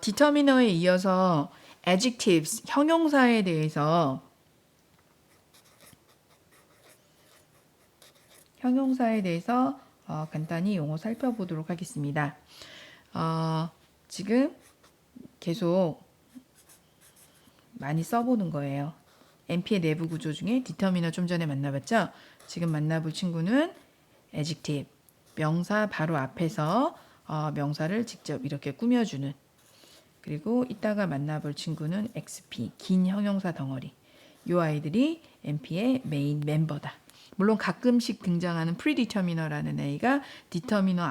determiner에 이어서 adjectives, 형용사에 대해서 간단히 용어 살펴보도록 하겠습니다. 지금 계속 많이 써보는 거예요. NP의 내부 구조 중에 determiner 좀 전에 만나봤죠? 지금 만나볼 친구는 adjective, 명사 바로 앞에서 명사를 직접 이렇게 꾸며주는, 그리고 이따가 만나볼 친구는 XP, 긴 형용사 덩어리. 이 아이들이 NP의 메인 멤버다. 물론 가끔씩 등장하는 predeterminer라는 애가 determiner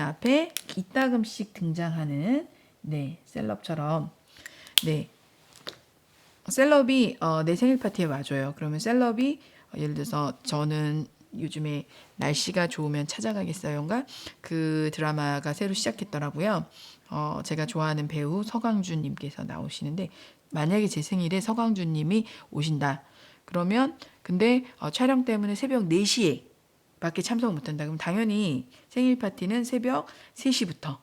앞에 이따금씩 등장하는 셀럽처럼 셀럽이 내 생일 파티에 와줘요. 그러면 셀럽이 예를 들어서 저는 요즘에 날씨가 좋으면 찾아가겠어요인가? 그 드라마가 새로 시작했더라고요. 제가 좋아하는 배우 서강준 님께서 나오시는데 만약에 제 생일에 서강준 님이 오신다. 그러면 근데 촬영 때문에 새벽 4시에 밖에 참석 못한다. 그럼 당연히 생일 파티는 새벽 3시부터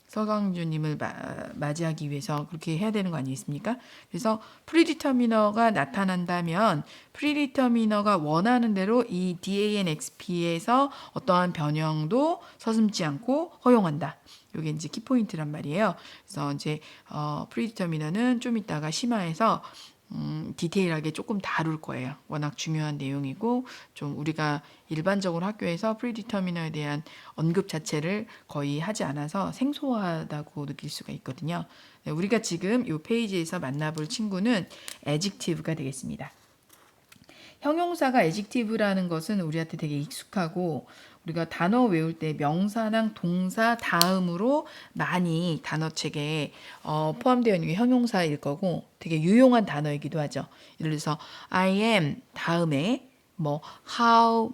서강준님을 맞이하기 위해서 그렇게 해야 되는 거 아니겠습니까? 그래서 프리디터미너가 나타난다면 프리디터미너가 원하는 대로 이 DANXP에서 어떠한 변형도 서슴지 않고 허용한다. 이게 이제 키포인트란 말이에요. 그래서 이제 프리디터미너는 좀 이따가 심화해서 디테일하게 조금 다룰 거예요. 워낙 중요한 내용이고 좀 우리가 일반적으로 학교에서 프리디터미너에 대한 언급 자체를 거의 하지 않아서 생소하다고 느낄 수가 있거든요. 우리가 지금 이 페이지에서 만나볼 친구는 adjective가 되겠습니다. 형용사가 adjective라는 것은 우리한테 되게 익숙하고 우리가 단어 외울 때 명사랑 동사 다음으로 많이 단어책에 포함되어 있는 게 형용사일 거고 되게 유용한 단어이기도 하죠. 예를 들어서 I am 다음에 how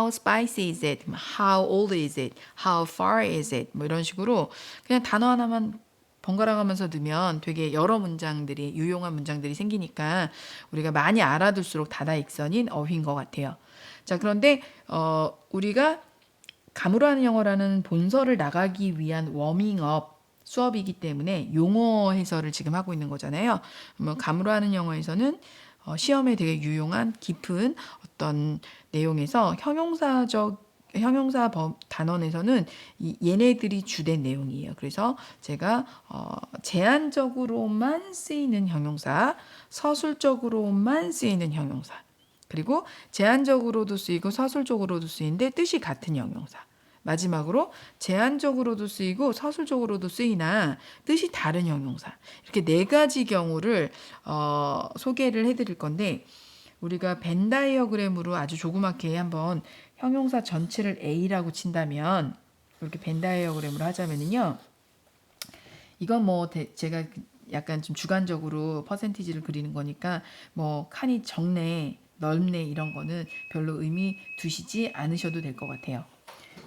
spicy is it, how old is it, how far is it, 이런 식으로 그냥 단어 하나만 번갈아 가면서 넣으면 되게 여러 문장들이 유용한 문장들이 생기니까 우리가 많이 알아둘수록 다다익선인 어휘인 것 같아요. 자, 그런데 우리가 가무라는 영어라는 본서를 나가기 위한 워밍업 수업이기 때문에 용어 해설을 지금 하고 있는 거잖아요. 그러면 가무라는 영어에서는 시험에 되게 유용한 깊은 어떤 내용에서 형용사 단원에서는 얘네들이 주된 내용이에요. 그래서 제가 제한적으로만 쓰이는 형용사, 서술적으로만 쓰이는 형용사, 그리고 제한적으로도 쓰이고 서술적으로도 쓰이는데 뜻이 같은 형용사, 마지막으로 제한적으로도 쓰이고 서술적으로도 쓰이나 뜻이 다른 형용사, 이렇게 4가지 경우를 소개를 해드릴 건데 우리가 벤 다이어그램으로 아주 조그맣게 한번 형용사 전체를 A라고 친다면 이렇게 벤 다이어그램으로 하자면은요, 이건 제가 약간 좀 주관적으로 퍼센티지를 그리는 거니까 칸이 적네 넓네 이런 거는 별로 의미 두시지 않으셔도 될 것 같아요.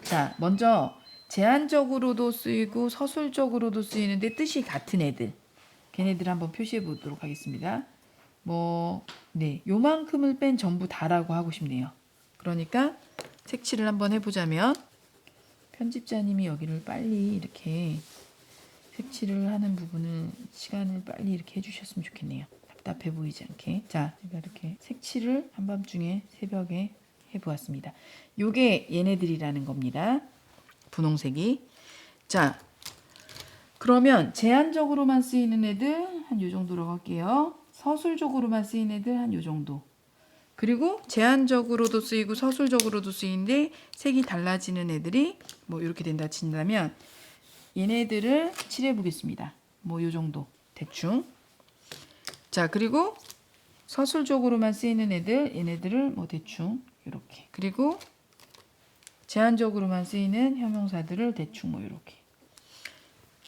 자, 먼저 제한적으로도 쓰이고 서술적으로도 쓰이는데 뜻이 같은 애들, 걔네들 한번 표시해 보도록 하겠습니다. 요만큼을 뺀 전부 다라고 하고 싶네요. 그러니까 색칠을 한번 해보자면 편집자님이 여기를 빨리 이렇게 색칠을 하는 부분을 시간을 빨리 이렇게 해주셨으면 좋겠네요. 답답해 보이지 않게. 자, 제가 이렇게 색칠을 한밤중에 새벽에 해보았습니다. 요게 얘네들이라는 겁니다. 분홍색이. 자, 그러면 제한적으로만 쓰이는 애들 한 요 정도로 할게요. 서술적으로만 쓰이는 애들 한 요 정도. 그리고 제한적으로도 쓰이고 서술적으로도 쓰이는데 색이 달라지는 애들이 이렇게 된다 친다면 얘네들을 칠해 보겠습니다. 요 정도 대충. 자, 그리고 서술적으로만 쓰이는 애들, 얘네들을 대충 이렇게. 그리고 제한적으로만 쓰이는 형용사들을 대충 이렇게.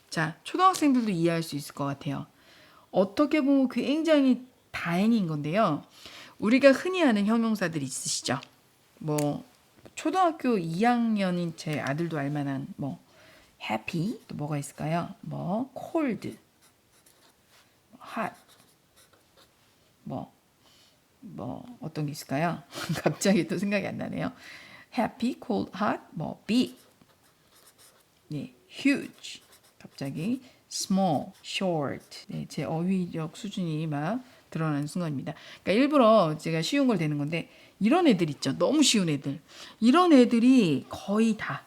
자, 초등학생들도 이해할 수 있을 것 같아요. 어떻게 보면 굉장히 다행인 건데요. 우리가 흔히 아는 형용사들이 있으시죠? 초등학교 2학년인 제 아들도 알만한 happy, 또 뭐가 있을까요? cold, hot, 어떤 게 있을까요? 갑자기 또 생각이 안 나네요. happy, cold, hot, big, huge, 갑자기 small, short. 네, 제 어휘력 수준이 막 드러나는 순간입니다. 그러니까 일부러 제가 쉬운 걸 대는 건데 이런 애들 있죠. 너무 쉬운 애들. 이런 애들이 거의 다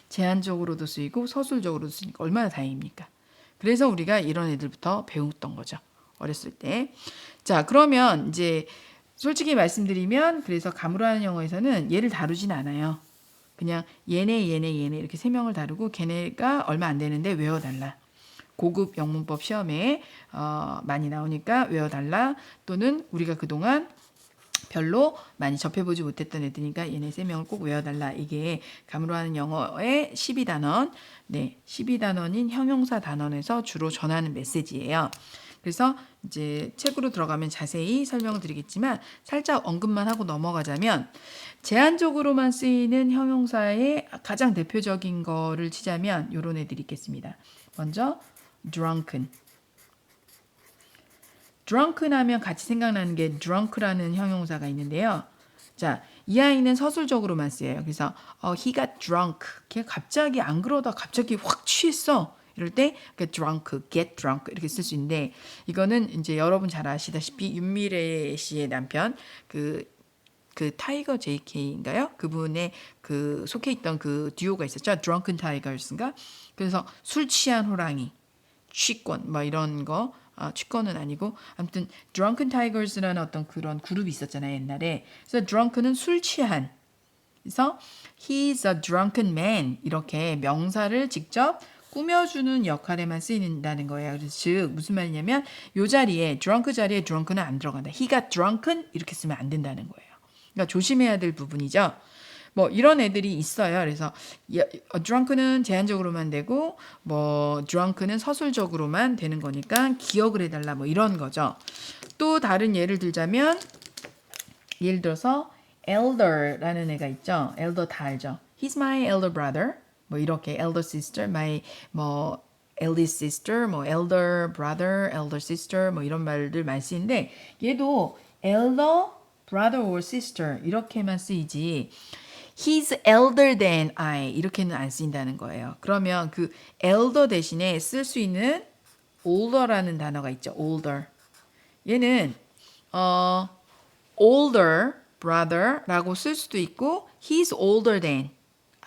제한적으로도 쓰이고 서술적으로도 쓰이니까 얼마나 다행입니까? 그래서 우리가 이런 애들부터 배웠던 거죠. 어렸을 때. 자, 그러면 이제 솔직히 말씀드리면 그래서 감으로하는 영어에서는 얘를 다루진 않아요. 그냥 얘네 이렇게 세 명을 다루고 걔네가 얼마 안 되는데 외워달라. 고급 영문법 시험에 많이 나오니까 외워달라. 또는 우리가 그동안 별로 많이 접해보지 못했던 애들이니까 얘네 세 명을 꼭 외워달라. 이게 감으로하는 영어의 12단원, 네, 12단원인 형용사 단원에서 주로 전하는 메시지예요. 그래서 이제 책으로 들어가면 자세히 설명을 드리겠지만 살짝 언급만 하고 넘어가자면 제한적으로만 쓰이는 형용사의 가장 대표적인 거를 치자면 요런 애들이 있겠습니다. 먼저 drunken. drunken 하면 같이 생각나는 게 drunk라는 형용사가 있는데요. 자, 이 아이는 서술적으로만 쓰여요. 그래서 he got drunk. 걔 갑자기 안 그러다 갑자기 확 취했어. 이럴 때 drunk, get drunk 이렇게 쓸 수 있는데 이거는 이제 여러분 잘 아시다시피 윤미래 씨의 남편 그 타이거 JK인가요? 그분의 그 속해 있던 그 듀오가 있었죠. Drunken Tigers인가? 그래서 술 취한 호랑이, 취권 뭐 이런 거. 취권은 아니고 아무튼 Drunken Tigers라는 어떤 그런 그룹이 있었잖아요 옛날에. 그래서 drunken은 술 취한. 그래서 he's a drunken man 이렇게 명사를 직접 꾸며주는 역할에만 쓰인다는 거예요. 그래서 즉 무슨 말이냐면 이 자리에 drunk 자리에 drunken은 안 들어간다. he got drunken 이렇게 쓰면 안 된다는 거예요. 그러니까 조심해야 될 부분이죠. 뭐 이런 애들이 있어요. 그래서 drunken은 제한적으로만 되고 뭐 drunk는 서술적으로만 되는 거니까 기억을 해달라 뭐 이런 거죠. 또 다른 예를 들자면 예를 들어서 elder라는 애가 있죠. elder 다 알죠. He's my elder brother. 뭐 이렇게 elder sister, my 뭐 eldest sister, 뭐 elder brother, elder sister 뭐 이런 말들 많이 쓰이는데 얘도 elder brother or sister 이렇게만 쓰이지 he's elder than I 이렇게는 안 쓰인다는 거예요. 그러면 그 elder 대신에 쓸 수 있는 older라는 단어가 있죠. older. 얘는 older brother라고 쓸 수도 있고 he's older than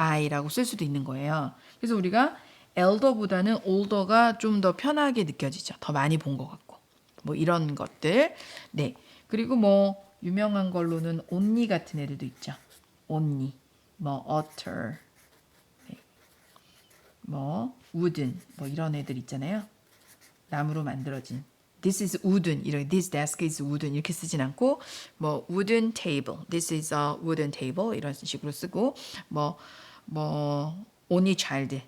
I라고 쓸 수도 있는 거예요. 그래서 우리가 elder보다는 older가 좀 더 편하게 느껴지죠. 더 많이 본 것 같고 뭐 이런 것들. 네. 그리고 뭐 유명한 걸로는 only 같은 애들도 있죠. only, 뭐 utter, 네. 뭐 wooden, 뭐 이런 애들 있잖아요. 나무로 만들어진. This is wooden, 이렇게 this desk is wooden 이렇게 쓰진 않고 뭐 wooden table, this is a wooden table 이런 식으로 쓰고 뭐 only child,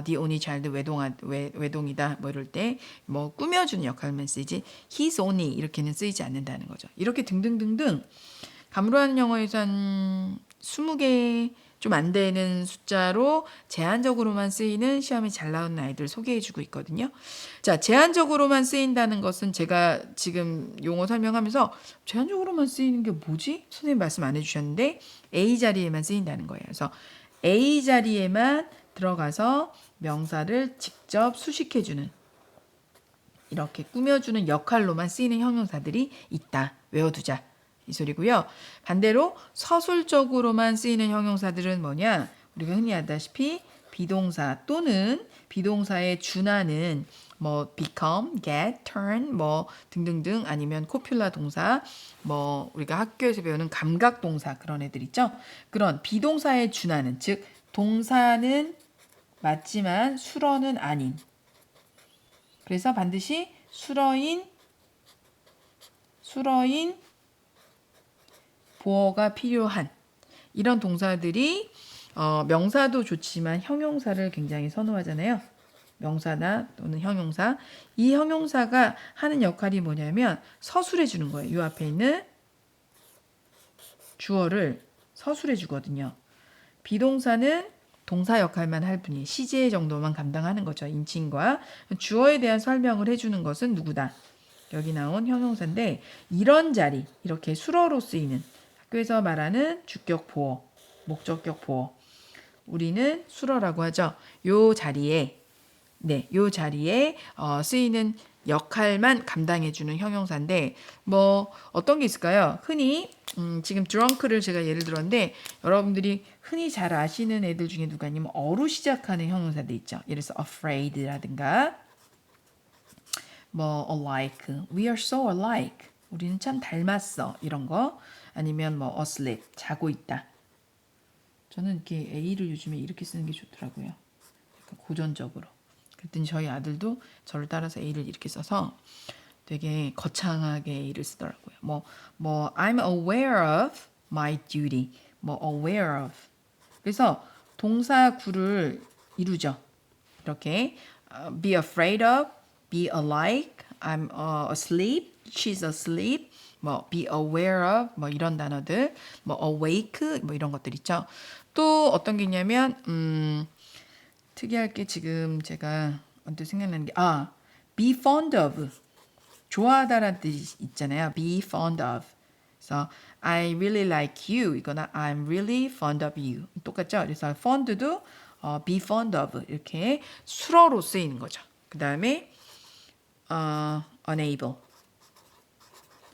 the only child 외동이다 뭐 이럴 때 뭐 꾸며주는 역할만 쓰이지 he's only 이렇게는 쓰이지 않는다는 거죠. 이렇게 등등등등 감으로하는 영어에서 한 20개 좀 안 되는 숫자로 제한적으로만 쓰이는 시험이 잘 나오는 아이들 소개해주고 있거든요. 자, 제한적으로만 쓰인다는 것은 제가 지금 용어 설명하면서 제한적으로만 쓰이는 게 뭐지? 선생님 말씀 안 해주셨는데 A 자리에만 쓰인다는 거예요. 그래서 A 자리에만 들어가서 명사를 직접 수식해주는 이렇게 꾸며주는 역할로만 쓰이는 형용사들이 있다. 외워두자. 이 소리고요. 반대로 서술적으로만 쓰이는 형용사들은 뭐냐? 우리가 흔히 하다시피 비동사 또는 비동사에 준하는 뭐 become, get, turn 뭐 등등등 아니면 코퓰라 동사 뭐 우리가 학교에서 배우는 감각 동사 그런 애들 있죠. 그런 비동사에 준하는 즉 동사는 맞지만 수어는 아닌 그래서 반드시 수어인 보어가 필요한 이런 동사들이 명사도 좋지만 형용사를 굉장히 선호하잖아요. 명사나 또는 형용사. 이 형용사가 하는 역할이 뭐냐면 서술해 주는 거예요. 이 앞에 있는 주어를 서술해 주거든요. 비동사는 동사 역할만 할 뿐이에요. 시제 정도만 감당하는 거죠. 인칭과 주어에 대한 설명을 해주는 것은 누구다. 여기 나온 형용사인데 이런 자리, 이렇게 수어로 쓰이는 학교에서 말하는 주격 보어, 목적격 보어. 우리는 수어라고 하죠. 요 자리에 네, 요 자리에 쓰이는 역할만 감당해주는 형용사인데 뭐 어떤 게 있을까요? 흔히 지금 drunk를 제가 예를 들었는데 여러분들이 흔히 잘 아시는 애들 중에 누가 있냐면 어로 시작하는 형용사들 있죠. 예를 들어서 afraid라든가 뭐 alike, we are so alike, 우리는 참 닮았어 이런 거 아니면 뭐 asleep, 자고 있다. 저는 이렇게 A를 요즘에 이렇게 쓰는 게 좋더라고요. 약간 고전적으로. 그랬더니 저희 아들도 저를 따라서 A를 이렇게 써서 되게 거창하게 A를 쓰더라고요. 뭐 I'm aware of my duty. 뭐 aware of. 그래서 동사 구를 이루죠. 이렇게 be afraid of, be alike, I'm asleep, she's asleep, 뭐 be aware of, 뭐 이런 단어들, 뭐 awake, 뭐 이런 것들 있죠. 또 어떤 게 있냐면 특이할 게 지금 제가 언뜻 생각나는 게 be fond of, 좋아하다라는 뜻이 있잖아요. be fond of. 그래서 I really like you 이거나 I'm really fond of you 똑같죠. 그래서 fond도 be fond of 이렇게 수어로 쓰이는 거죠. 그 다음에 unable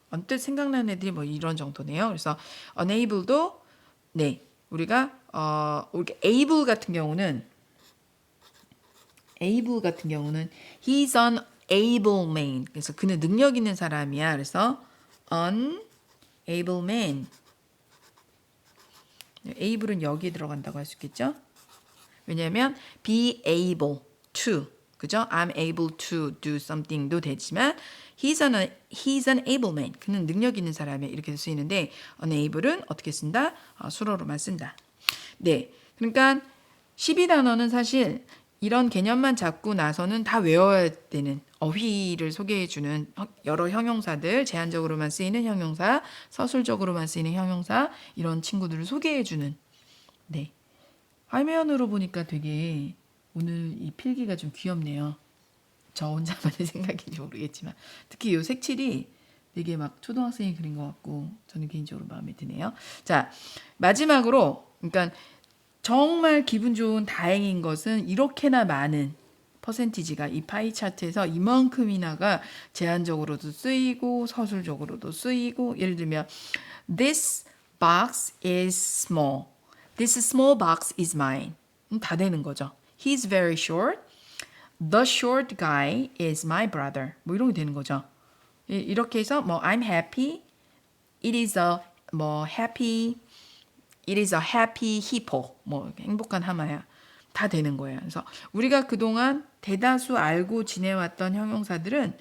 언뜻 생각나는 애들이 뭐 이런 정도네요. 그래서 unable도 네 우리가 able 같은 경우는 he's an able man. 그래서 그는 능력 있는 사람이야. 그래서 unable man. able은 여기에 들어간다고 할 수 있겠죠? 왜냐하면 be able to 그죠? I'm able to do something도 되지만 he's an able man. 그는 능력 있는 사람이야. 이렇게 쓰이는데 unable은 어떻게 쓴다? 수로로만 쓴다. 네. 그러니까 12단어는 사실 이런 개념만 잡고 나서는 다 외워야 되는 어휘를 소개해주는 여러 형용사들, 제한적으로만 쓰이는 형용사, 서술적으로만 쓰이는 형용사 이런 친구들을 소개해주는 네. 화면으로 보니까 되게 오늘 이 필기가 좀 귀엽네요. 저 혼자만의 생각인지 모르겠지만 특히 이 색칠이 되게 막 초등학생이 그린 것 같고 저는 개인적으로 마음에 드네요. 자 마지막으로 그러니까 정말 기분 좋은 다행인 것은 이렇게나 많은 퍼센티지가 이 파이 차트에서 이만큼이나가 제한적으로도 쓰이고 서술적으로도 쓰이고 예를 들면 This box is small. This small box is mine. 다 되는 거죠. He's very short. The short guy is my brother. 뭐 이런 게 되는 거죠. 이렇게 해서 뭐 I'm happy. It is a 뭐 happy. It is a happy hippo. 뭐 행복한 하마야. 다 되는 거예요. 그래서 우리가 그동안 대다수 알고 지내왔던 형용사들은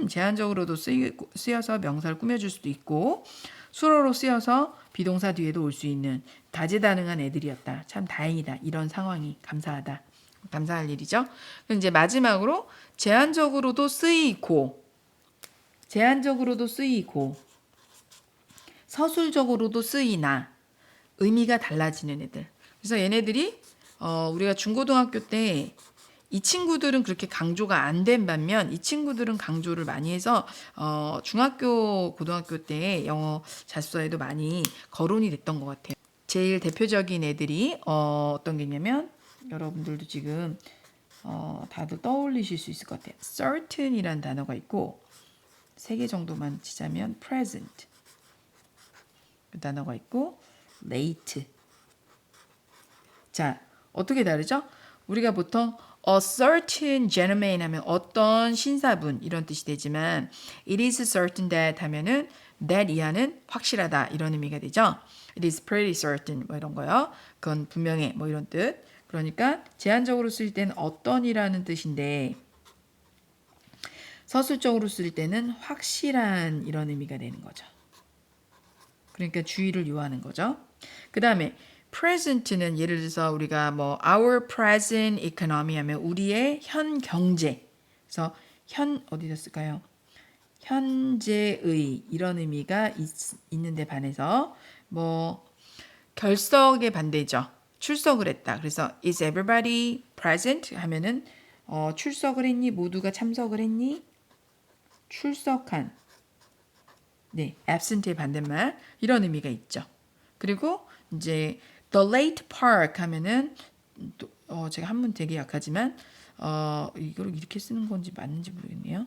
제한적으로도 쓰여서 명사를 꾸며줄 수도 있고 수로로 쓰여서 비동사 뒤에도 올 수 있는 다재다능한 애들이었다. 참 다행이다. 이런 상황이 감사하다. 감사할 일이죠. 그럼 이제 마지막으로 제한적으로도 쓰이고 서술적으로도 쓰이나 의미가 달라지는 애들. 그래서 얘네들이 우리가 중고등학교 때 이 친구들은 그렇게 강조가 안 된 반면 이 친구들은 강조를 많이 해서 중학교, 고등학교 때 영어 자소서에도 많이 거론이 됐던 것 같아요. 제일 대표적인 애들이 어떤 게 있냐면 여러분들도 지금 다들 떠올리실 수 있을 것 같아요. certain이라는 단어가 있고 3개 정도만 치자면 present 그 단어가 있고 late. 자, 어떻게 다르죠? 우리가 보통 a certain gentleman 하면 어떤 신사분 이런 뜻이 되지만 it is certain that 하면은 that 이하는 확실하다 이런 의미가 되죠. It is pretty certain 뭐 이런 거요. 그건 분명해 뭐 이런 뜻. 그러니까 제한적으로 쓸 때는 어떤이라는 뜻인데 서술적으로 쓸 때는 확실한 이런 의미가 되는 거죠. 그러니까 주의를 요하는 거죠. 그 다음에 present는 예를 들어서 우리가 뭐 our present economy 하면 우리의 현 경제. 그래서 어디다 쓸까요? 현재의 이런 의미가 있는데 반해서 뭐 결석의 반대죠. 출석을 했다. 그래서 is everybody present 하면은 출석을 했니? 모두가 참석을 했니? 출석한. 네, absent의 반대말 이런 의미가 있죠. 그리고 이제 the late park 하면은 제가 한문 되게 약하지만 이걸 이렇게 쓰는 건지 맞는지 모르겠네요.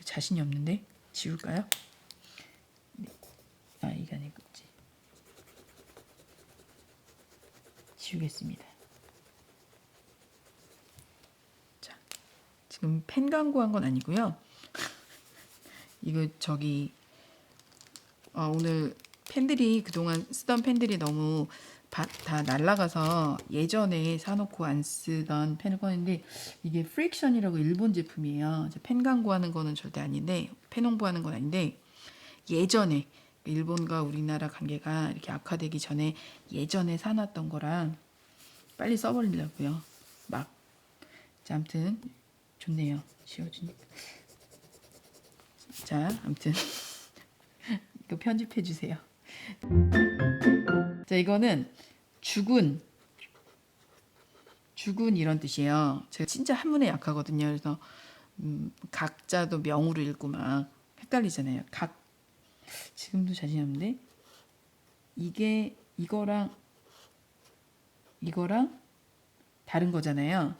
자신이 없는데 지울까요? 이게 아니겠지. 지우겠습니다. 자, 지금 펜 광고한 건 아니고요. 이거 오늘 펜들이 그동안 쓰던 펜들이 너무 다 날라가서 예전에 사놓고 안 쓰던 펜을 꺼냈는데 이게 프릭션이라고 일본 제품이에요. 펜 광고하는 거는 절대 아닌데 펜 홍보하는 건 아닌데 예전에 일본과 우리나라 관계가 이렇게 악화되기 전에 예전에 사놨던 거랑 빨리 써버리려고요. 자, 아무튼 좋네요. 지워주니까. 자, 아무튼 이거 편집해 주세요. 자, 이거는 죽은 이런 뜻이에요. 제가 진짜 한문에 약하거든요. 그래서 각자도 명으로 읽고 막 헷갈리잖아요. 지금도 자신 없는데 이게 이거랑 다른 거잖아요.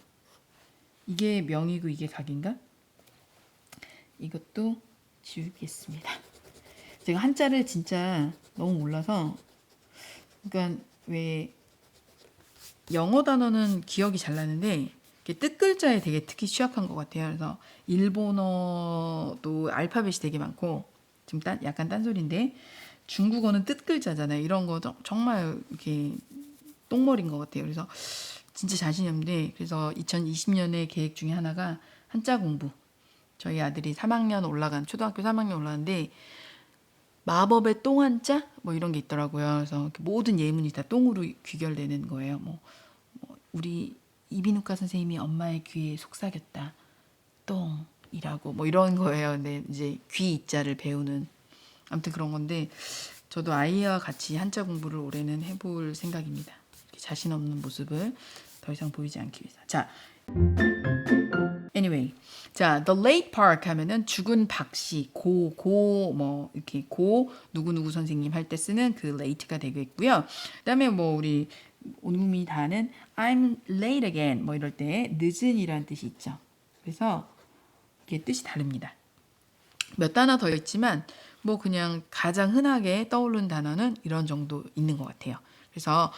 이게 명이고 이게 각인가? 이것도 지우겠습니다. 제가 한자를 진짜 너무 몰라서 그러니까 왜 영어 단어는 기억이 잘 나는데 뜻글자에 되게 특히 취약한 것 같아요. 그래서 일본어도 알파벳이 되게 많고 지금 약간 딴소리인데 중국어는 뜻글자잖아요. 이런 거 정말 이렇게 똥머리인 것 같아요. 그래서 진짜 자신이 없는데 그래서 2020년에 계획 중에 하나가 한자 공부. 저희 아들이 초등학교 3학년 올라가는데 마법의 똥한자 뭐 이런 게 있더라고요. 그래서 모든 예문이 다 똥으로 귀결되는 거예요. 우리 이비인후과 선생님이 엄마의 귀에 속삭였다. 똥이라고 뭐 이런 거예요. 근데 이제 귀 이자를 배우는 아무튼 그런 건데 저도 아이와 같이 한자 공부를 올해는 해볼 생각입니다. 자신 없는 모습을 더 이상 보이지 않기 위해서. 자, anyway, 자, the late Park 하면은 죽은 박씨, 이렇게 누구누구 선생님 할 때 쓰는 그 late가 되겠고요. 그다음에 우리 온 국민이 다 아는 I'm late again 뭐 이럴 때 늦은이라는 뜻이 있죠. 그래서 이게 뜻이 다릅니다. 몇 단어 더 있지만 그냥 가장 흔하게 떠오르는 단어는 이런 정도 있는 것 같아요. 그래서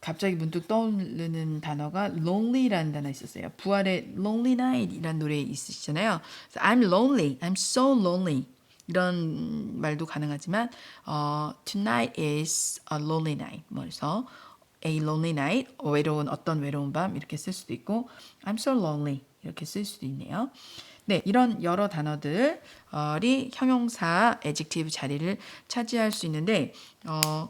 갑자기 문득 떠오르는 단어가 lonely라는 단어 있었어요. 부활의 Lonely Night이라는 노래 있으시잖아요. I'm lonely, I'm so lonely 이런 말도 가능하지만 tonight is a lonely night. 그래서 a lonely night, 어떤 외로운 밤 이렇게 쓸 수도 있고 I'm so lonely 이렇게 쓸 수도 있네요. 네, 이런 여러 단어들이 형용사, adjective 자리를 차지할 수 있는데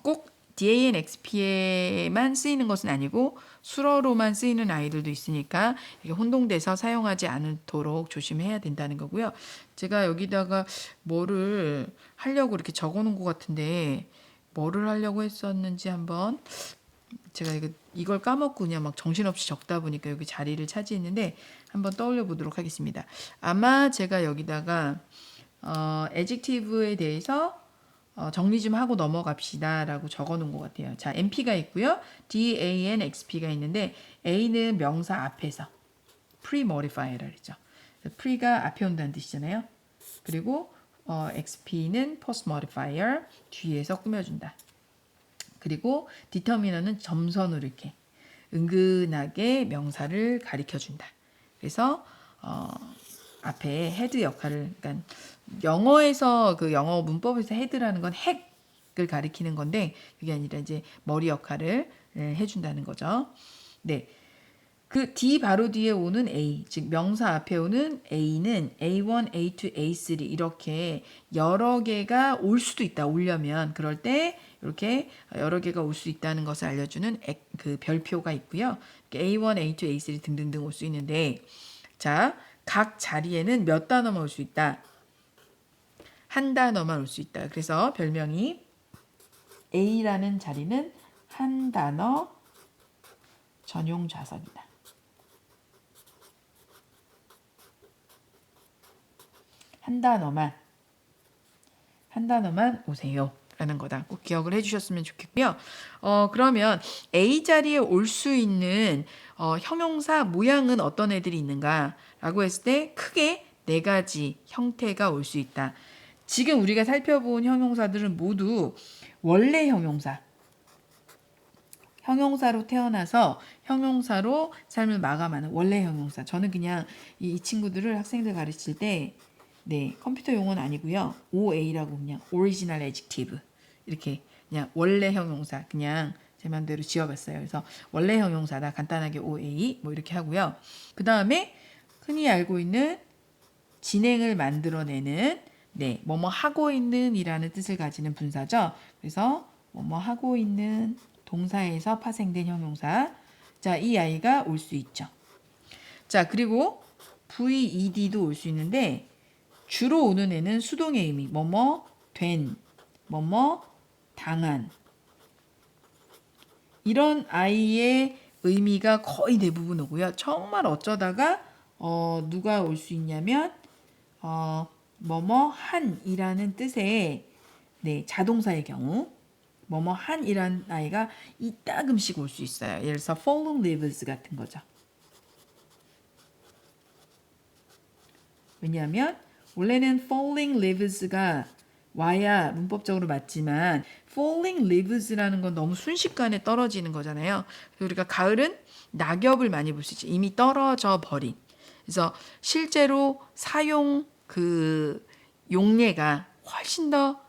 꼭 DAN, XP에만 쓰이는 것은 아니고 수러로만 쓰이는 아이들도 있으니까 이게 혼동돼서 사용하지 않도록 조심해야 된다는 거고요. 제가 여기다가 뭐를 하려고 이렇게 적어놓은 것 같은데 뭐를 하려고 했었는지 한번 제가 이걸 까먹고 그냥 막 정신없이 적다 보니까 여기 자리를 차지했는데 한번 떠올려 보도록 하겠습니다. 아마 제가 여기다가 adjective에 대해서 정리 좀 하고 넘어갑시다 라고 적어 놓은 것 같아요. 자, NP가 있고요. DAN, XP가 있는데 A는 명사 앞에서 pre-modifier라 그랬죠. pre가 앞에 온다는 뜻이잖아요. 그리고 XP는 post-modifier 뒤에서 꾸며준다. 그리고 determiner는 점선으로 이렇게 은근하게 명사를 가리켜준다. 그래서 앞에 헤드 역할을 그러니까 영어에서 그 영어 문법에서 헤드라는 건 핵을 가리키는 건데 그게 아니라 이제 머리 역할을 해준다는 거죠. 네. 그 D 바로 뒤에 오는 A, 즉 명사 앞에 오는 A는 A1, A2, A3 이렇게 여러 개가 올 수도 있다. 오려면 그럴 때 이렇게 여러 개가 올 수 있다는 것을 알려주는 그 별표가 있고요. A1, A2, A3 등등등 올 수 있는데 자, 각 자리에는 몇 단어만 올 수 있다. 한 단어만 올 수 있다. 그래서 별명이 A라는 자리는 한 단어 전용 좌석이다. 한 단어만 오세요. 라는 거다. 꼭 기억을 해주셨으면 좋겠고요. 그러면 A 자리에 올 수 있는 형용사 모양은 어떤 애들이 있는가? 라고 했을 때 크게 네 가지 형태가 올 수 있다. 지금 우리가 살펴본 형용사들은 모두 원래 형용사. 형용사로 태어나서 형용사로 삶을 마감하는 원래 형용사. 저는 그냥 이 친구들을 학생들 가르칠 때 네, 컴퓨터 용어는 아니고요. OA라고 그냥 Original Adjective 이렇게 그냥 원래 형용사 그냥 제 맘대로 지어봤어요. 그래서 원래 형용사다 간단하게 OA 뭐 이렇게 하고요. 그 다음에 흔히 알고 있는 진행을 만들어내는 네, 뭐뭐 하고 있는 이라는 뜻을 가지는 분사죠. 그래서 뭐뭐 하고 있는 동사에서 파생된 형용사. 자, 이 아이가 올 수 있죠. 자, 그리고 VED도 올 수 있는데 주로 오는 애는 수동의 의미, 뭐뭐 된, 뭐뭐 당한 이런 아이의 의미가 거의 대부분 오고요. 정말 어쩌다가 누가 올 수 있냐면 뭐뭐 한이라는 뜻의 네, 자동사의 경우 뭐뭐 한이라는 아이가 이따금씩 올 수 있어요. 예를 들어서 fallen leaves 같은 거죠. 왜냐하면 원래는 falling leaves가 와야 문법적으로 맞지만 falling leaves라는 건 너무 순식간에 떨어지는 거잖아요. 그래서 우리가 가을은 낙엽을 많이 볼 수 있죠. 이미 떨어져 버린. 그래서 실제로 사용 그 용례가 훨씬 더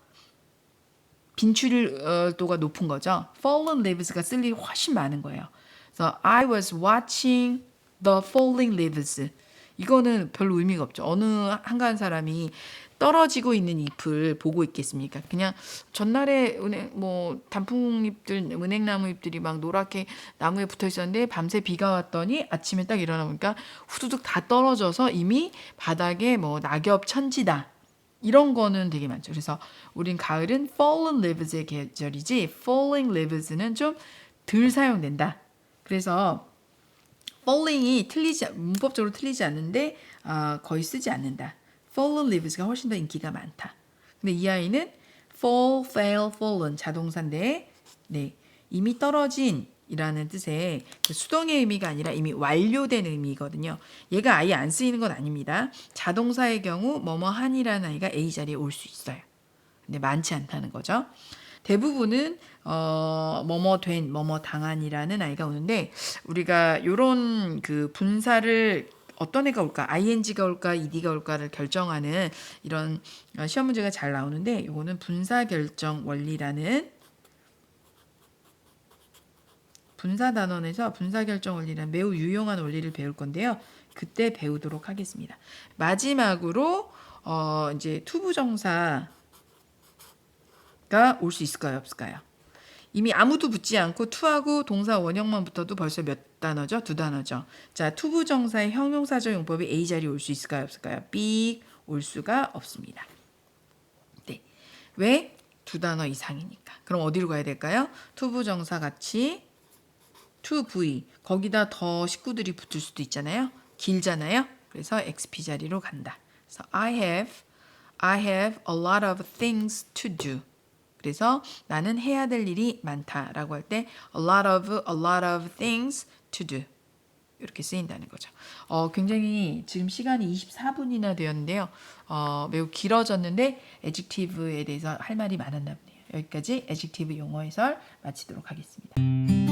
빈출도가 높은 거죠. fallen leaves가 쓸 일이 훨씬 많은 거예요. 그래서 I was watching the falling leaves. 이거는 별로 의미가 없죠. 어느 한가한 사람이 떨어지고 있는 잎을 보고 있겠습니까? 그냥 전날에 뭐 단풍잎들, 은행나무 잎들이 막 노랗게 나무에 붙어 있었는데 밤새 비가 왔더니 아침에 딱 일어나 보니까 후두둑 다 떨어져서 이미 바닥에 뭐 낙엽 천지다. 이런 거는 되게 많죠. 그래서 우린 가을은 fallen leaves의 계절이지 falling leaves는 좀 덜 사용된다. 그래서 falling이 문법적으로 틀리지 않는데 거의 쓰지 않는다. fallen leaves가 훨씬 더 인기가 많다. 근데 이 아이는 fall, fail, fallen 자동사인데 네, 이미 떨어진 이라는 뜻의 수동의 의미가 아니라 이미 완료된 의미거든요. 얘가 아예 안 쓰이는 건 아닙니다. 자동사의 경우 뭐뭐 한이라는 아이가 A 자리에 올 수 있어요. 근데 많지 않다는 거죠. 대부분은 뭐뭐 된, 뭐뭐 당한이라는 아이가 오는데 우리가 요런 그 분사를 어떤 애가 올까, ing가 올까, ed가 올까를 결정하는 이런 시험 문제가 잘 나오는데 이거는 분사 결정 원리라는 분사 단원에서 분사 결정 원리라는 매우 유용한 원리를 배울 건데요. 그때 배우도록 하겠습니다. 마지막으로 이제 투부정사가 올 수 있을까요, 없을까요? 이미 아무도 붙지 않고 투하고 동사 원형만 붙어도 벌써 몇 단어죠? 2단어죠. 자, 투부정사의 형용사적 용법이 A 자리에 올 수 있을까요, 없을까요? B 올 수가 없습니다. 네. 왜? 2단어 이상이니까. 그럼 어디로 가야 될까요? 투부정사 같이 to V 거기다 더 식구들이 붙을 수도 있잖아요. 길잖아요. 그래서 XP 자리로 간다. 그래서 I have a lot of things to do. 그래서 나는 해야 될 일이 많다라고 할 때 a lot of things to do 이렇게 쓰인다는 거죠. 굉장히 지금 시간이 24분이나 되었는데요. 매우 길어졌는데 adjective에 대해서 할 말이 많았나 보네요. 여기까지 adjective 용어 해설 마치도록 하겠습니다.